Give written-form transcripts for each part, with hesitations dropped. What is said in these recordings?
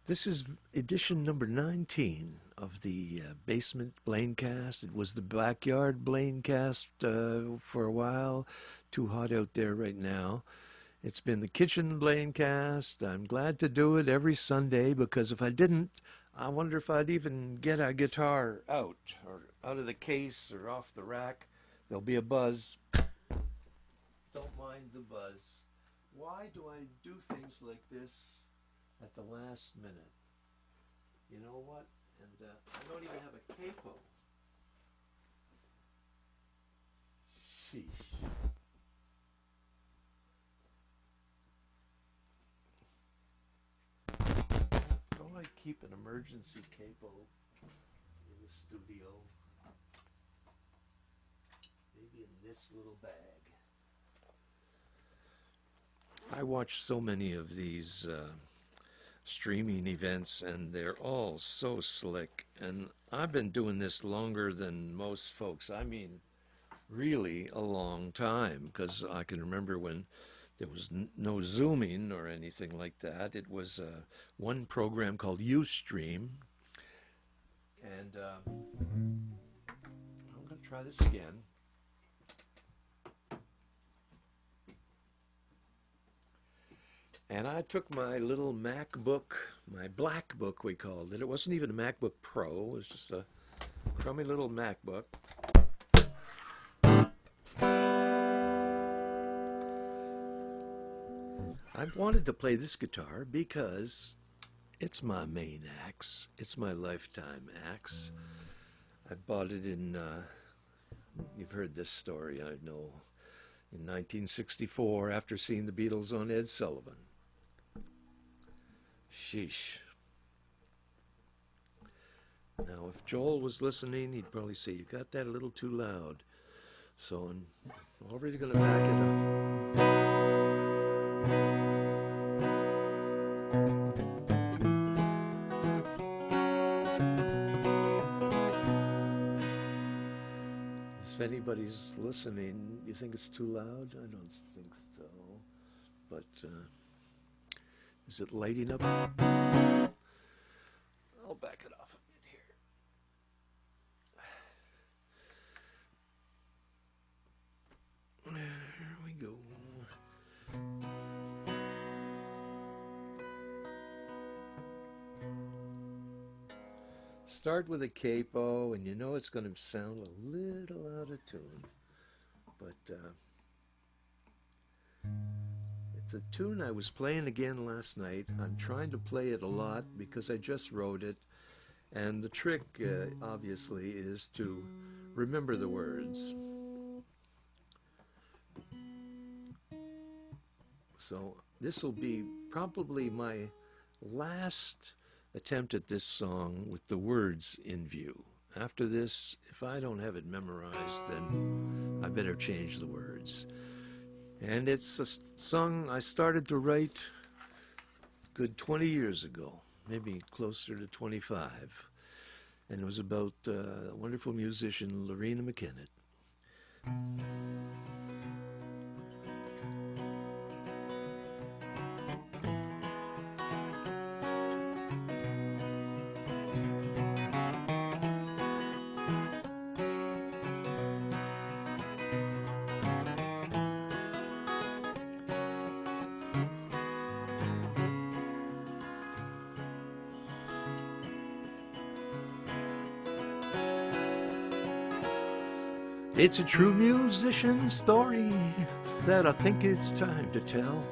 This is edition number 19 of the basement Blaincast. It was the backyard Blaincast for a while. Too hot out there right now. It's been the kitchen Blaincast. I'm glad to do it every Sunday because if I didn't, I wonder if I'd even get a guitar out or out of the case or off the rack. There'll be a buzz. Don't mind the buzz. Why do I do things like this at the last minute? You know what? And I don't even have a capo. Sheesh. Don't I keep an emergency capo in the studio? Maybe in this little bag. I watch so many of these streaming events, and they're all so slick. And I've been doing this longer than most folks. I mean, really a long time, because I can remember when there was no Zooming or anything like that. It was one program called Ustream. And I'm going to try this again. And I took my little MacBook, my black book we called it. It wasn't even a MacBook Pro, it was just a crummy little MacBook. I wanted to play this guitar because it's my main axe. It's my lifetime axe. I bought it in, you've heard this story, I know, in 1964 after seeing the Beatles on Ed Sullivan. Sheesh. Now, if Joel was listening, he'd probably say, you got that a little too loud. So I'm already going to back it up. If anybody's listening, you think it's too loud? I don't think so. But, is it lighting up? I'll back it off a bit here. There we go. Start with a capo, and you know it's going to sound a little out of tune. But, it's a tune I was playing again last night. I'm trying to play it a lot because I just wrote it. And the trick, obviously, is to remember the words. So this will be probably my last attempt at this song with the words in view. After this, if I don't have it memorized, then I better change the words. And it's a song I started to write good 20 years ago, maybe closer to 25. And it was about a wonderful musician, Lorena McKennitt. It's a true musician story that I think it's time to tell.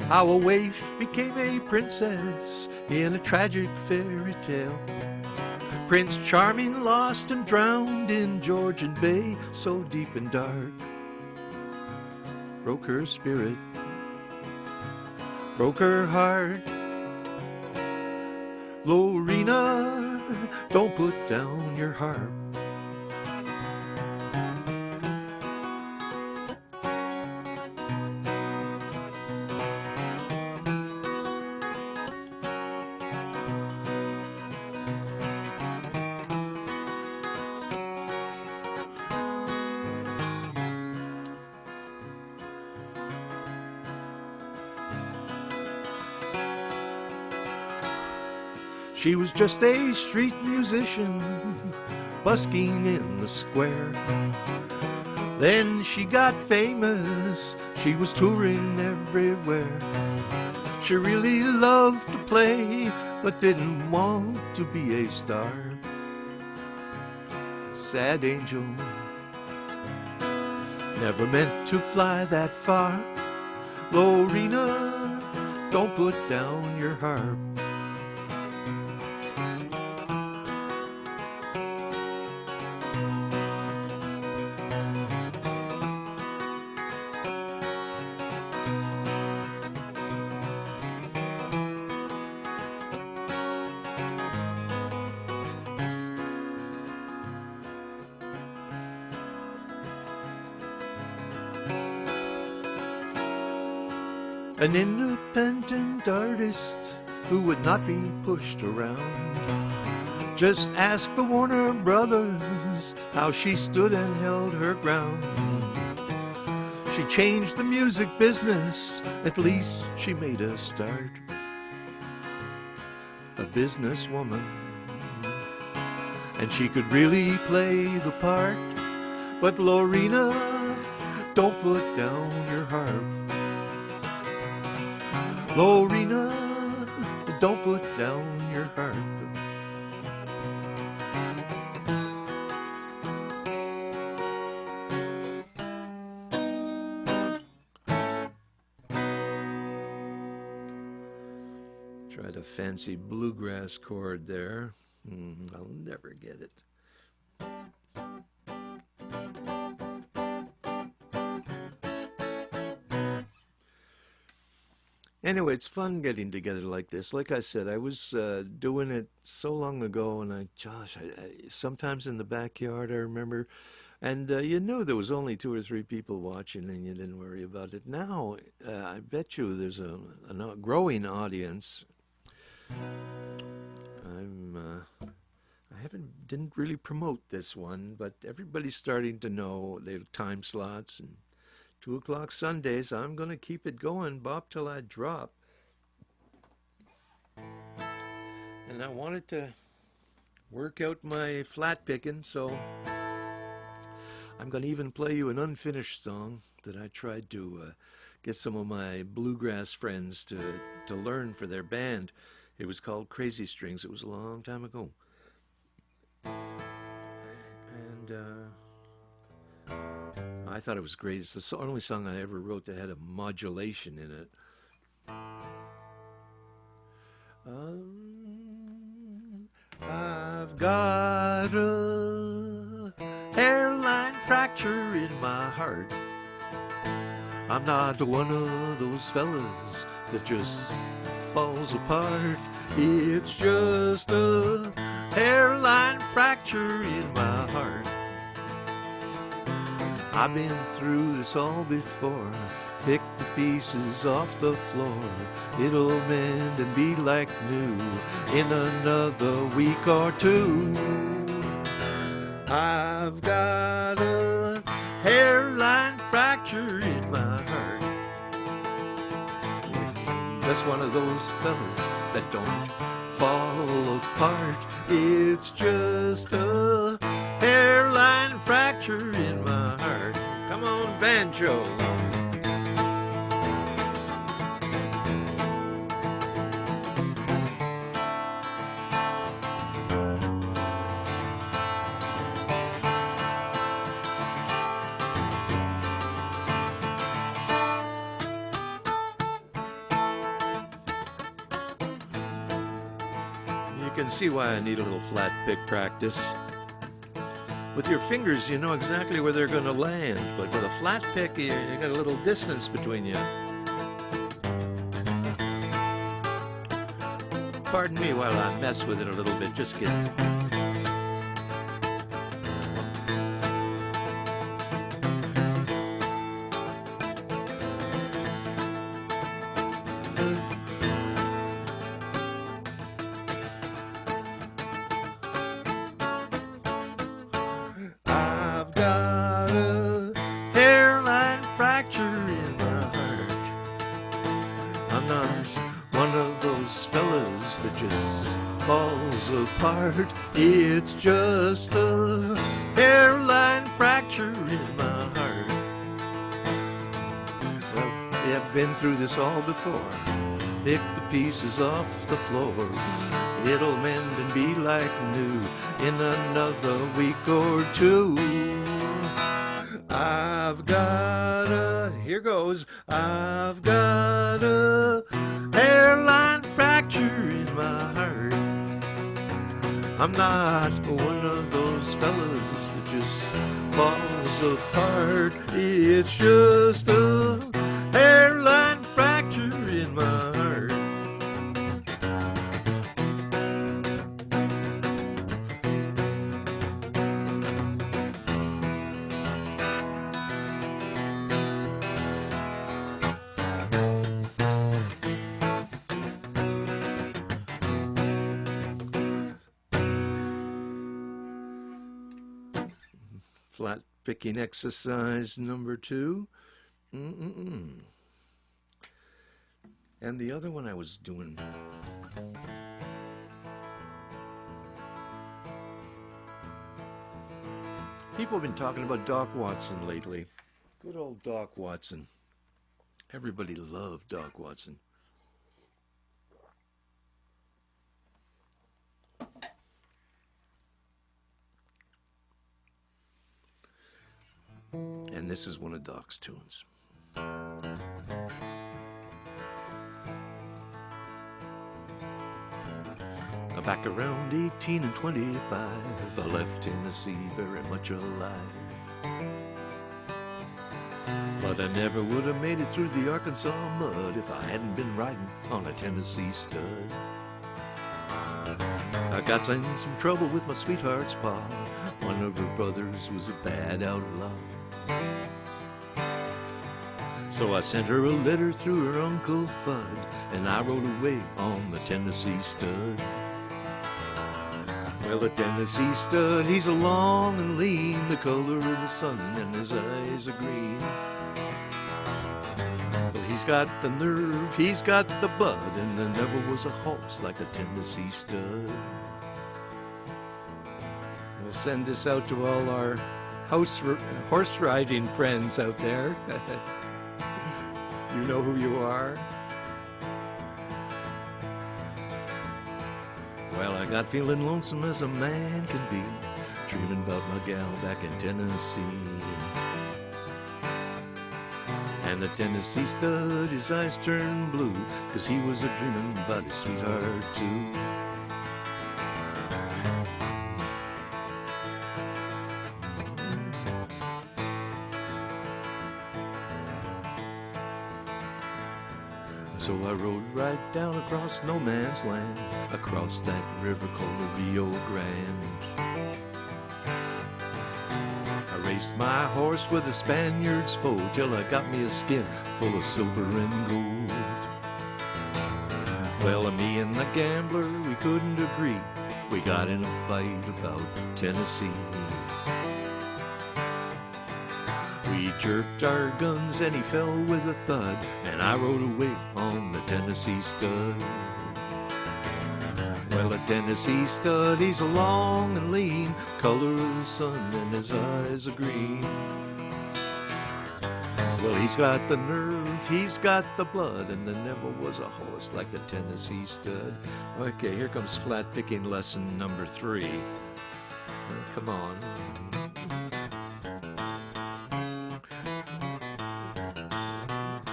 How a waif became a princess in a tragic fairy tale. Prince Charming lost and drowned in Georgian Bay, so deep and dark. Broke her spirit, broke her heart. Lorena, don't put down your harp. She was just a street musician, busking in the square. Then she got famous, she was touring everywhere. She really loved to play, but didn't want to be a star. Sad angel, never meant to fly that far. Lorena, don't put down your harp. An independent artist who would not be pushed around. Just ask the Warner Brothers how she stood and held her ground. She changed the music business, at least she made a start. A businesswoman, and she could really play the part. But Lorena, don't put down your harp. Lorena, don't put down your harp. Tried a fancy bluegrass chord there. I'll never get it. Anyway, it's fun getting together like this. Like I said, I was doing it so long ago, and I sometimes in the backyard, I remember, and you knew there was only 2 or 3 people watching, and you didn't worry about it. Now, I bet you there's a growing audience. Didn't really promote this one, but everybody's starting to know the time slots and 2 o'clock Sundays. I'm going to keep it going, bop till I drop. And I wanted to work out my flat picking, so I'm going to even play you an unfinished song that I tried to get some of my bluegrass friends to learn for their band. It was called Crazy Strings. It was a long time ago. And I thought it was great. It's the only song I ever wrote that had a modulation in it. I've got a hairline fracture in my heart. I'm not one of those fellas that just falls apart. It's just a hairline fracture in my heart. I've been through this all before. Pick the pieces off the floor. It'll mend and be like new in another week or 2. I've got a hairline fracture in my heart. Just one of those fellas that don't fall apart. It's just a hairline fracture in my heart. Come on, banjo. You can see why I need a little flat pick practice. With your fingers, you know exactly where they're going to land, but with a flat pick, you got a little distance between you. Pardon me while I mess with it a little bit, just kidding. Just falls apart. It's just a hairline fracture in my heart. Well, I've been through this all before. Pick the pieces off the floor. It'll mend and be like new in another week or two. I've got a, here goes, I've got a hairline fracture in my heart. I'm not one of those fellas that just falls apart. It's just a hairline fracture in my heart. Flat picking exercise number 2. And the other one I was doing. People have been talking about Doc Watson lately. Good old Doc Watson. Everybody loved Doc Watson. And this is one of Doc's tunes. Back around 18 and 25, I left Tennessee very much alive. But I never would have made it through the Arkansas mud if I hadn't been riding on a Tennessee stud. I got in some trouble with my sweetheart's pa. One of her brothers was a bad outlaw. So I sent her a letter through her Uncle Fudd, and I rode away on the Tennessee stud. Well, the Tennessee stud, he's a long and lean, the color of the sun, and his eyes are green. Well, he's got the nerve, he's got the blood, and there never was a horse like a Tennessee stud. We'll send this out to all our horse riding friends out there. You know who you are. Well, I got feeling lonesome as a man can be, dreaming about my gal back in Tennessee. And the Tennessee stud, his eyes turned blue, 'cause he was a dreaming about his sweetheart too. So I rode right down across no man's land, across that river called the Rio Grande. I raced my horse with a Spaniard's foe till I got me a skin full of silver and gold. Well, me and the gambler, we couldn't agree. We got in a fight about Tennessee. We jerked our guns and he fell with a thud, and I rode away on the Tennessee stud. Well, a Tennessee stud, he's long and lean, color of the sun, and his eyes are green. Well, he's got the nerve, he's got the blood, and there never was a horse like the Tennessee stud. Okay, here comes flat picking lesson number 3. Come on.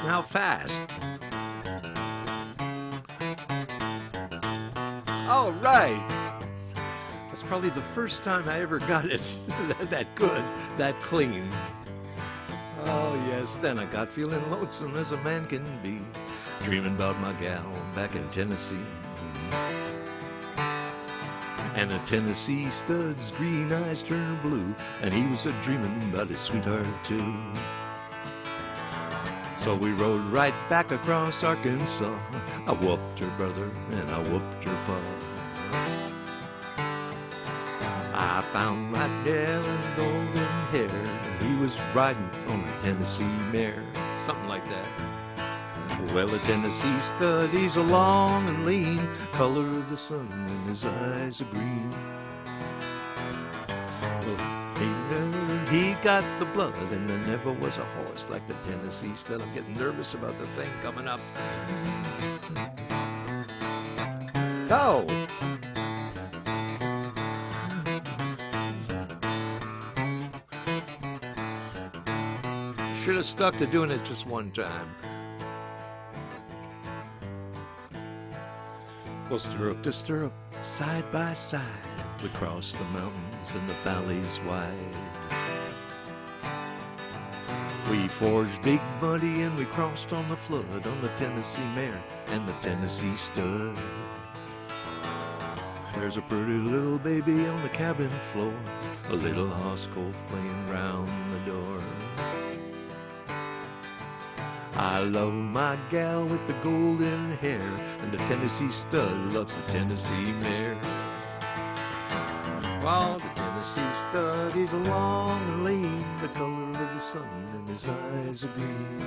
How fast? All right. That's probably the first time I ever got it that good, that clean. Oh yes, then I got feeling lonesome as a man can be, dreaming about my gal back in Tennessee. And the Tennessee stud's green eyes turned blue, and he was a dreaming about his sweetheart too. So we rode right back across Arkansas. I whooped her brother and I whooped her pa. I found my gal with golden hair. He was riding on a Tennessee mare, something like that. Well, a Tennessee stud, he's a long and lean, color of the sun, and his eyes are green. Well, he got the blood, and there never was a horse like the Tennessee stud. I'm getting nervous about the thing coming up. Go! Should have stuck to doing it just one time. Well, stirrup to stirrup, side by side, we crossed the mountains and the valleys wide. We forged Big Muddy and we crossed on the flood on the Tennessee mare and the Tennessee stud. There's a pretty little baby on the cabin floor, a little house colt playing round the door. I love my gal with the golden hair, and the Tennessee stud loves the Tennessee mare. While the Tennessee stud, he's long and lean, the color of the sun, and his eyes are green.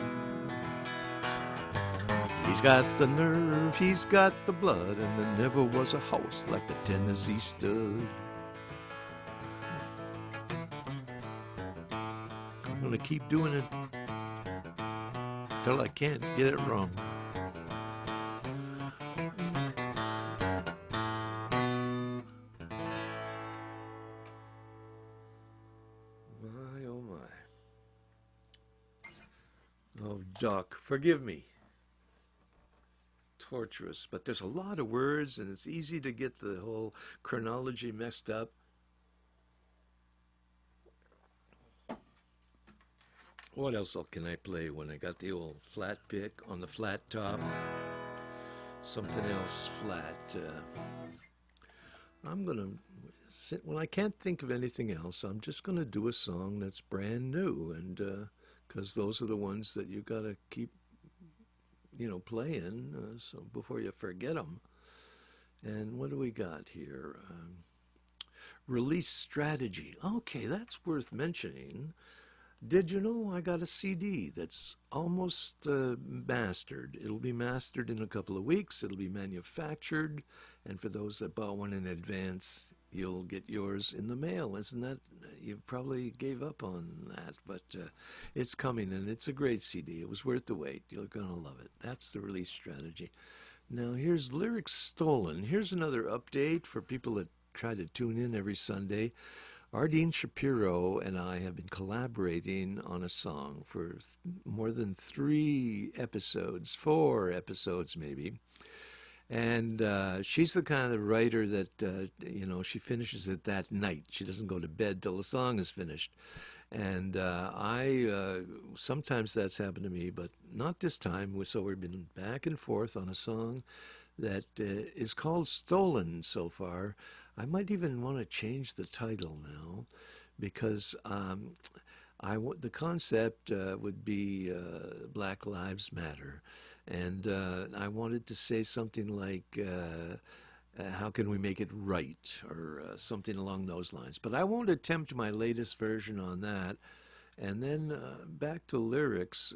He's got the nerve, he's got the blood, and there never was a horse like the Tennessee stud. I'm gonna keep doing it till I can't get it wrong. My, oh my. Oh, Doc, forgive me. Torturous, but there's a lot of words and it's easy to get the whole chronology messed up. What else can I play when I got the old flat pick on the flat top? Something else flat. I'm going to sit, when I can't think of anything else, I'm just going to do a song that's brand new, and because those are the ones that you got to keep, you know, playing so before you forget them. And what do we got here? Release strategy. Okay, that's worth mentioning. Did you know I got a CD that's almost mastered? It'll be mastered in a couple of weeks. It'll be manufactured. And for those that bought one in advance, you'll get yours in the mail. Isn't that, you probably gave up on that, but it's coming and it's a great CD. It was worth the wait. You're going to love it. That's the release strategy. Now here's Lyrics Stolen. Here's another update for people that try to tune in every Sunday. Ardeen Shapiro and I have been collaborating on a song for more than 3 episodes, 4 episodes maybe. And she's the kind of writer that, you know, she finishes it that night. She doesn't go to bed till the song is finished. And sometimes that's happened to me, but not this time. So we've been back and forth on a song that is called Stolen so far. I might even want to change the title now, because the concept would be Black Lives Matter, and I wanted to say something like, how can we make it right, or something along those lines. But I won't attempt my latest version on that. And then back to lyrics.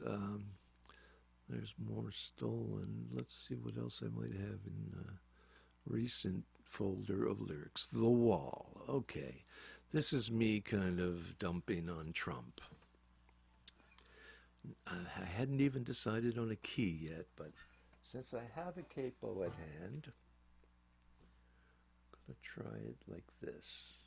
There's more Stolen. Let's see what else I might have in recent folder of lyrics. The Wall. Okay, this is me kind of dumping on Trump. I hadn't even decided on a key yet, but since I have a capo at hand, I'm going to try it like this.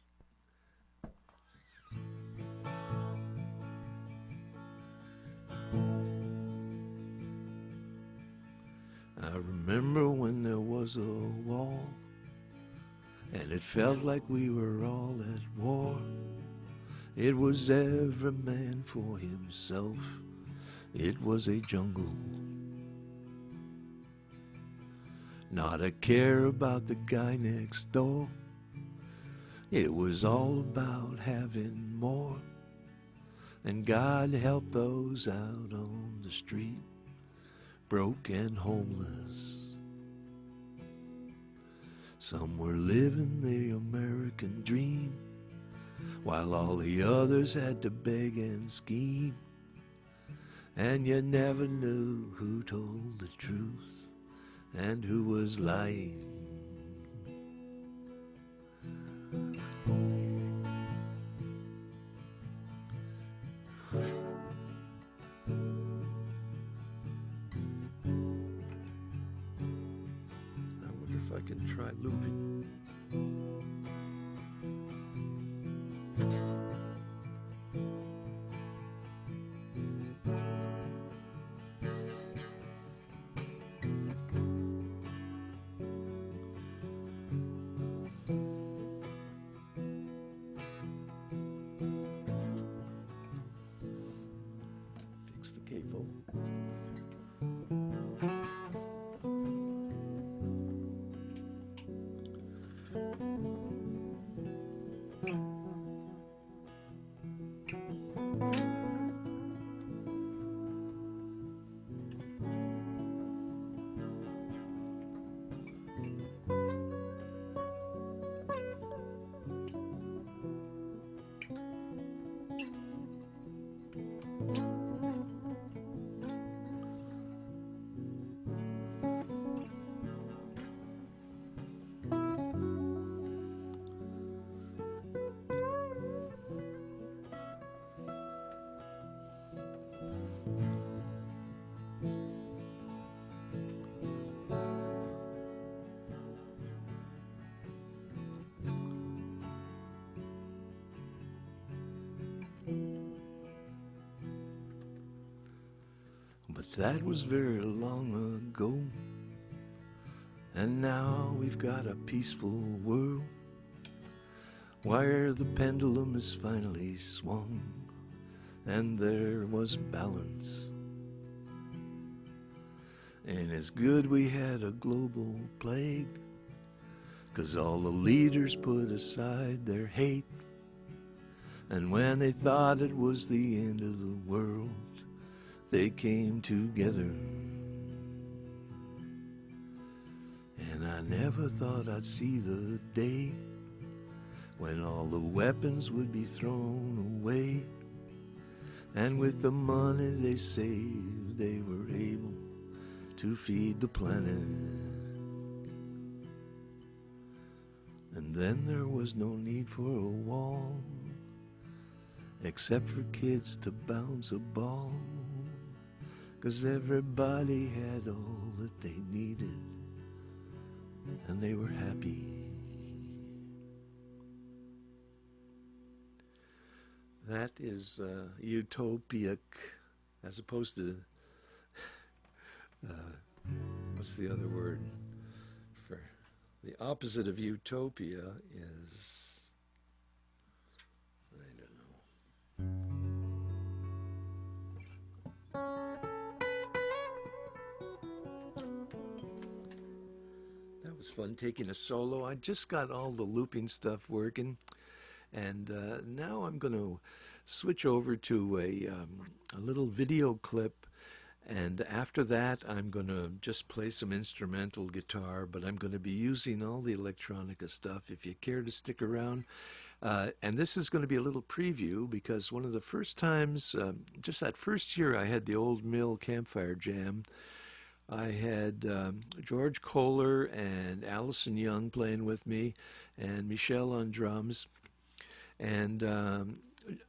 I remember when there was a wall, and it felt like we were all at war. It was every man for himself. It was a jungle. Not a care about the guy next door. It was all about having more. And God help those out on the street, broke and homeless. Some were living the American dream, while all the others had to beg and scheme. and you never knew who told the truth and who was lying. I wonder if I can try looping. Fix the capo. But that was very long ago, and now we've got a peaceful world where the pendulum is finally swung and there was balance. And it's good we had a global plague, 'cause all the leaders put aside their hate, and when they thought it was the end of the world, they came together. And I never thought I'd see the day when all the weapons would be thrown away, and with the money they saved, they were able to feed the planet. And then there was no need for a wall, except for kids to bounce a ball, 'cause everybody had all that they needed, and they were happy. That is utopic, as opposed to, what's the other word? For the opposite of utopia is, I don't know. That was fun taking a solo. I just got all the looping stuff working, and now I'm going to switch over to a little video clip, and after that I'm going to just play some instrumental guitar, but I'm going to be using all the electronica stuff if you care to stick around. And this is going to be a little preview, because one of the first times, just that first year I had the old mill Campfire Jam, I had George Koller and Alison Young playing with me, and Michelle on drums. And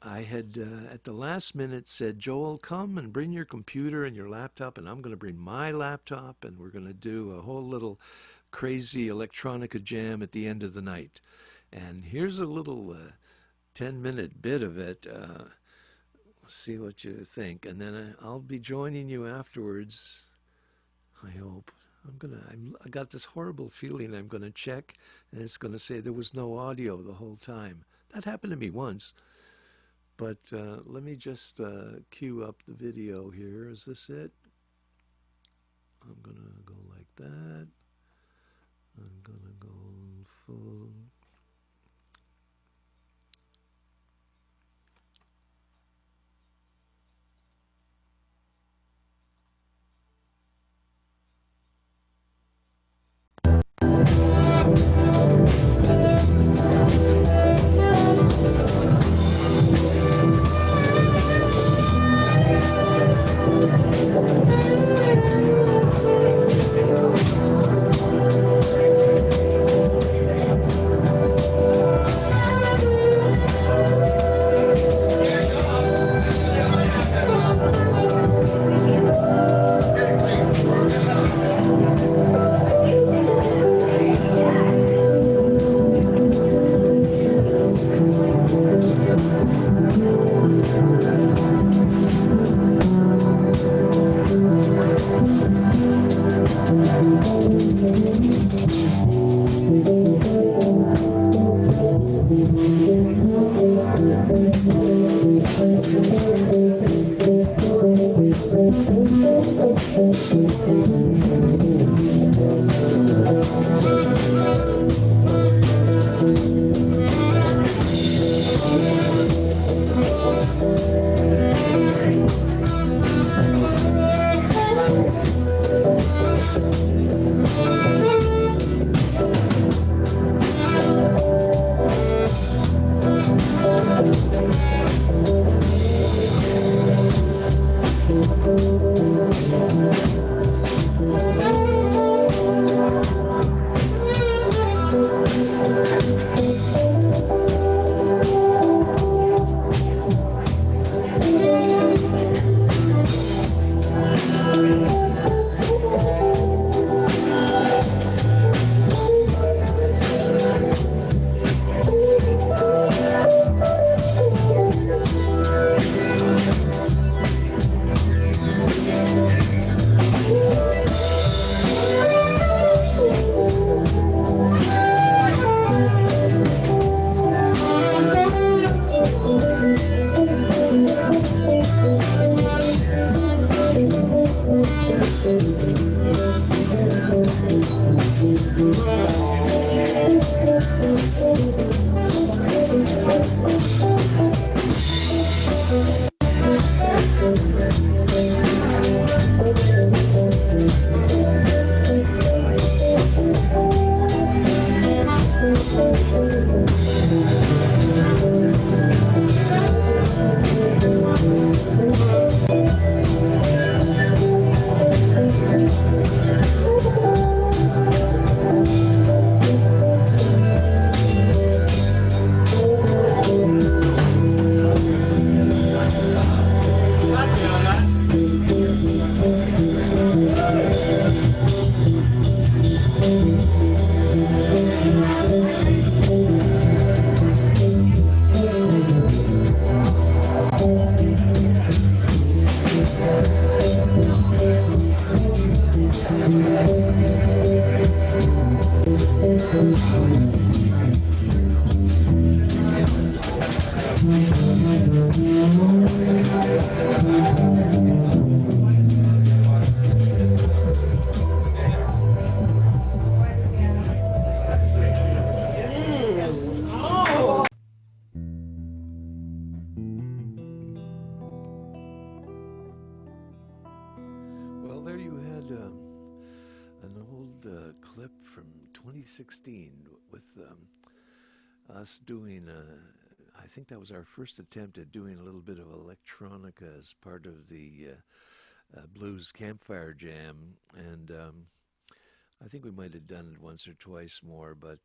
I had, at the last minute, said, Joel, come and bring your computer and your laptop, and I'm going to bring my laptop, and we're going to do a whole little crazy electronica jam at the end of the night. And here's a little 10-minute bit of it. See what you think. And then I'll be joining you afterwards, I hope. I got this horrible feeling I'm going to check, and it's going to say there was no audio the whole time. That happened to me once. But let me just cue up the video here. Is this it? I'm going to go like that. I'm going to go full. Well, there you had an old clip from 2016 with us doing, I think that was our first attempt at doing a little bit of electronica as part of the blues Campfire Jam. And I think we might have done it once or twice more, but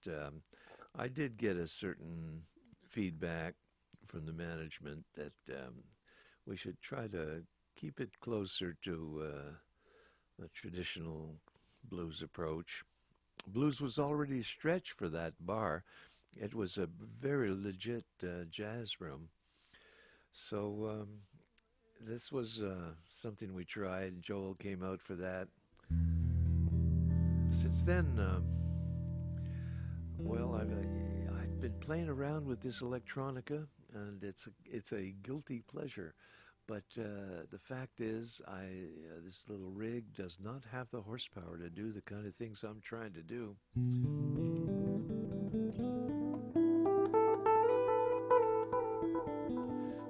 I did get a certain feedback from the management that we should try to keep it closer to the traditional blues approach. Blues was already a stretch for that bar. It was a very legit jazz room. So this was something we tried. Joel came out for that. Since then, well, I've been playing around with this electronica, and it's a guilty pleasure. But the fact is, this little rig does not have the horsepower to do the kind of things I'm trying to do.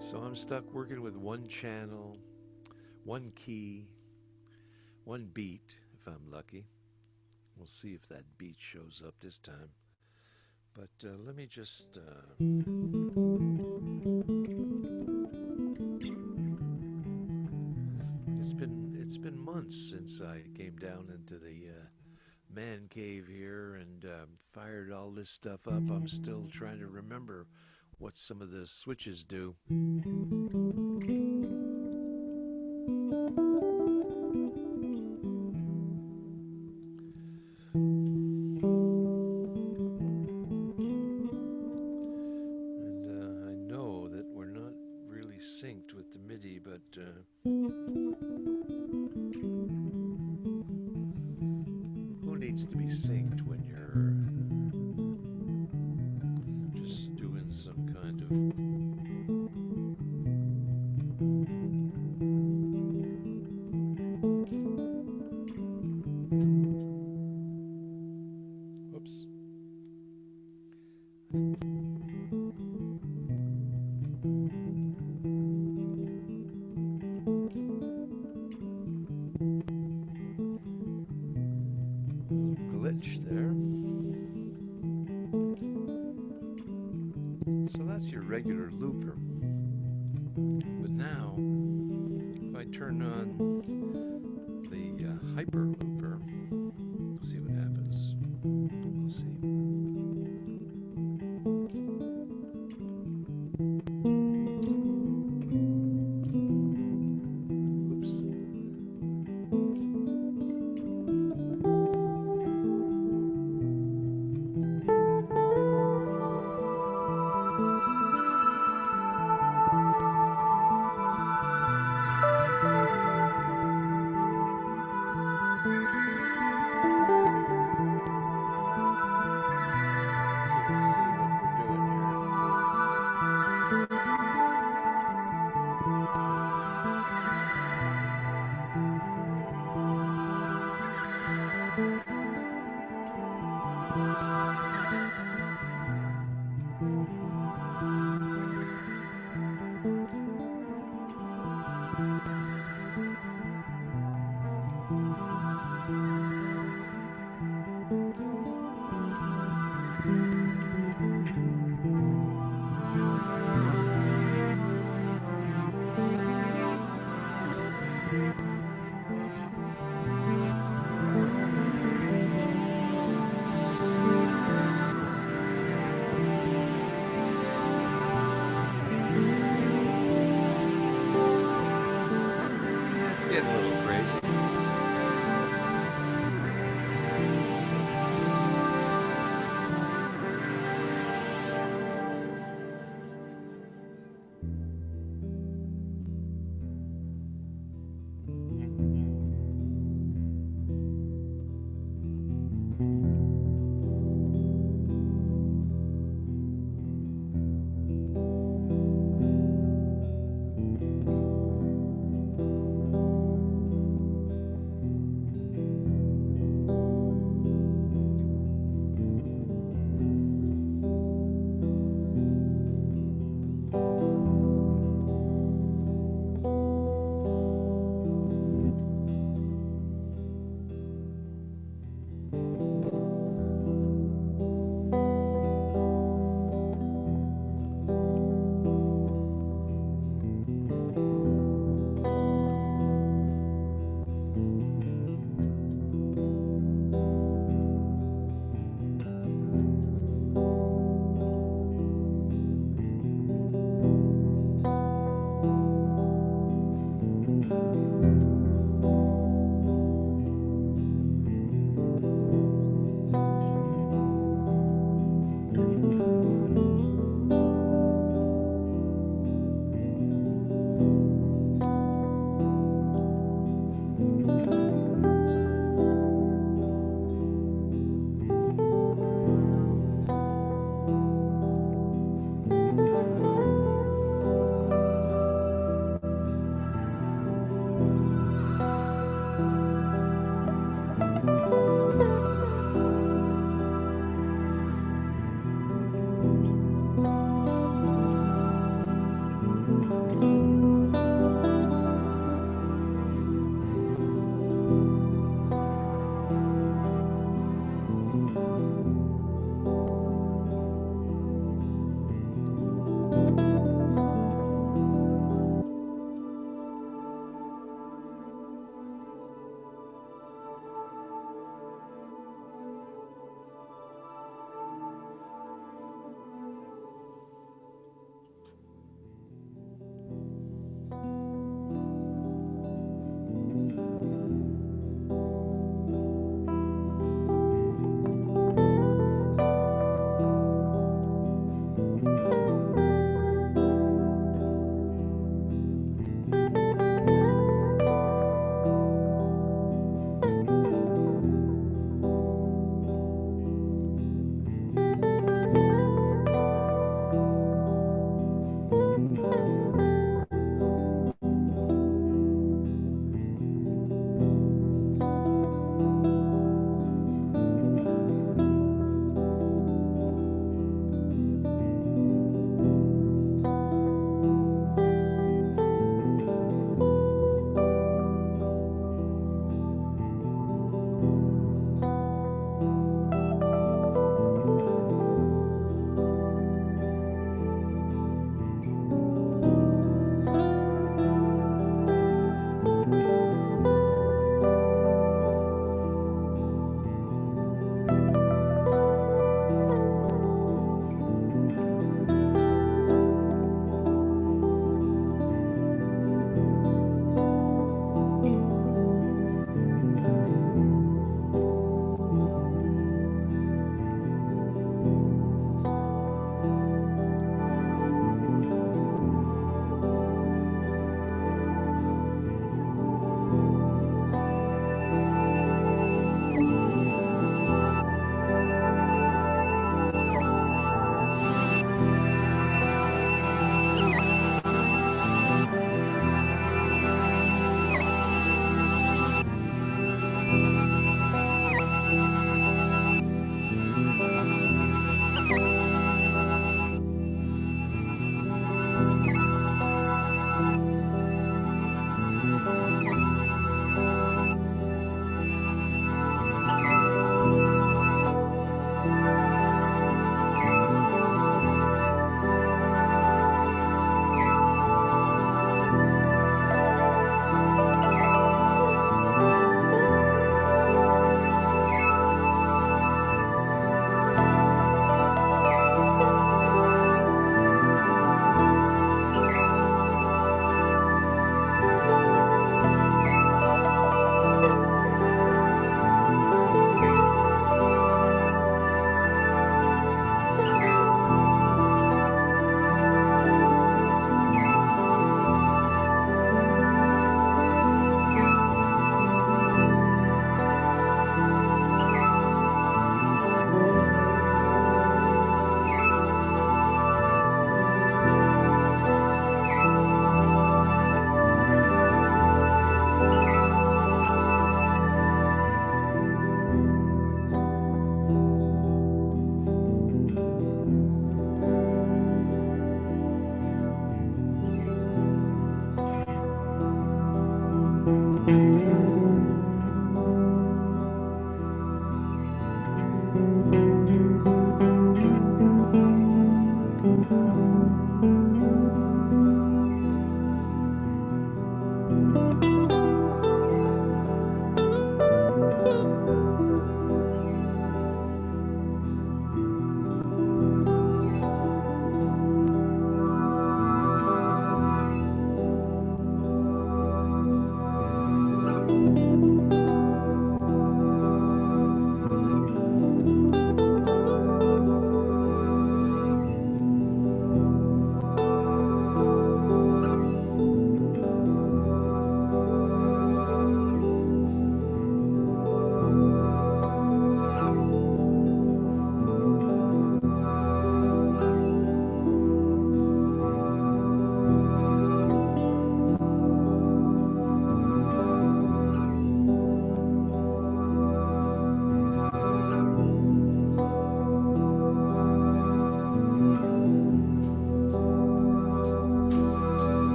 So I'm stuck working with one channel, one key, one beat, if I'm lucky. We'll see if that beat shows up this time. But let me just... It's been months since I came down into the man cave here and fired all this stuff up. I'm still trying to remember what some of the switches do. And I know synced with the MIDI, but who needs to be synced when you're just doing some kind of glitch there. So that's your regular looper. But now, if I turn on the hyper looper, see what happens. We'll see.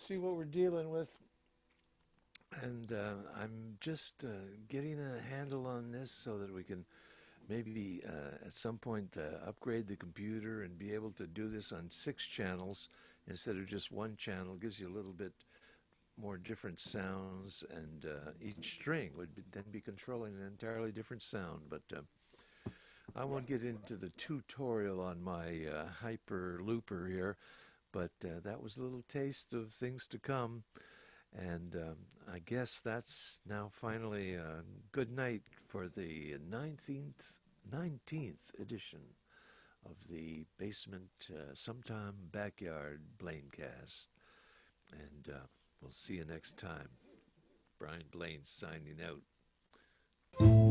see what we're dealing with. And I'm just getting a handle on this so that we can maybe at some point upgrade the computer and be able to do this on 6 channels instead of just 1 channel. Gives you a little bit more different sounds, and each string would then be controlling an entirely different sound. But I won't get into the tutorial on my hyper looper here, but that was a little taste of things to come. And I guess that's now finally a good night for the 19th edition of the Basement Sometime Backyard Blaincast. And we'll see you next time. Brian Blaine signing out.